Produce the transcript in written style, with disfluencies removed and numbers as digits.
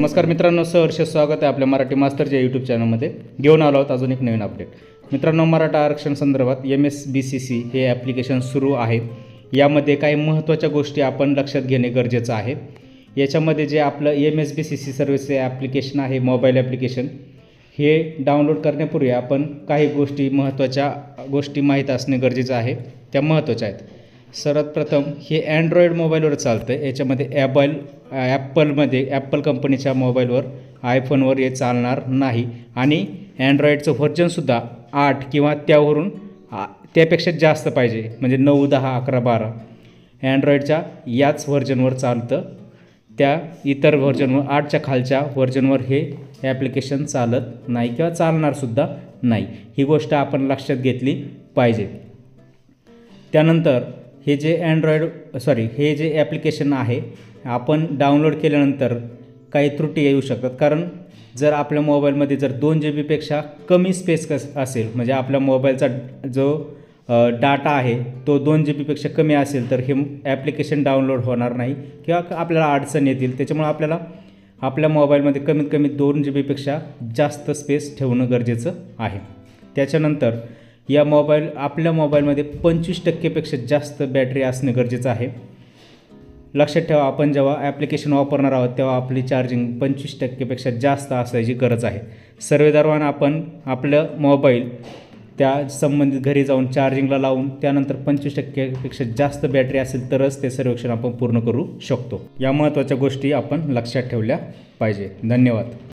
नमस्कार मित्रांनो, सहर्ष स्वागत आहे आपल्या मराठी मास्तरच्या यूट्यूब चॅनलमध्ये. घेऊन आलो आहोत अजून एक नवीन अपडेट. मित्रांनो, मराठा आरक्षण संदर्भात MSBCC हे ॲप्लिकेशन सुरू आहे. यामध्ये काही महत्त्वाच्या गोष्टी आपण लक्षात घेणे गरजेचं आहे. याच्यामध्ये जे आपलं MSBCC सर्व्हिस ॲप्लिकेशन आहे, मोबाईल ॲप्लिकेशन, हे डाउनलोड करण्यापूर्वी आपण काही महत्त्वाच्या गोष्टी माहीत असणे गरजेचं आहे. त्या महत्त्वाच्या आहेत. सर्वात प्रथम हे अँड्रॉईड मोबाईलवर चालतं आहे. याच्यामध्ये ॲपल कंपनीच्या मोबाईलवर, आयफोनवर हे चालणार नाही. आणि अँड्रॉईडचं व्हर्जनसुद्धा 8 किंवा त्यापेक्षा जास्त पाहिजे, म्हणजे 9, 10, 11, 12 अँड्रॉईडच्या याच व्हर्जनवर चालतं. त्या इतर व्हर्जनवर 8च्या खालच्या व्हर्जनवर हे ॲप्लिकेशन चालत नाही किंवा चालणारसुद्धा नाही. ही गोष्ट आपण लक्षात घेतली पाहिजे. त्यानंतर हे जे ॲप्लिकेशन आहे, आपण डाउनलोड केल्यानंतर काही त्रुटी येऊ शकतात. कारण जर आपल्या मोबाईलमध्ये जर 2 GB कमी स्पेस असेल, म्हणजे आपल्या मोबाईलचा जो डाटा आहे तो 2 GB कमी असेल, तर हे ॲप्लिकेशन डाउनलोड होणार नाही किंवा आपल्याला अडचण येतील. त्याच्यामुळे आपल्याला आपल्या मोबाईलमध्ये कमीत कमी 2 GB जास्त स्पेस ठेवणं गरजेचं आहे. त्याच्यानंतर आपल्या मोबाईलमध्ये 25% जास्त बॅटरी असणे गरजेचं आहे. लक्षात ठेवा, आपण जेव्हा ॲप्लिकेशन वापरणार आहोत तेव्हा आपली चार्जिंग 25% जास्त असायची गरज आहे. सर्वेदरम्यान आपण आपलं मोबाईल त्या संबंधित घरी जाऊन चार्जिंगला लावून त्यानंतर 25% जास्त बॅटरी असेल तरच ते सर्वेक्षण आपण पूर्ण करू शकतो. या महत्त्वाच्या गोष्टी आपण लक्षात ठेवल्या पाहिजे. धन्यवाद.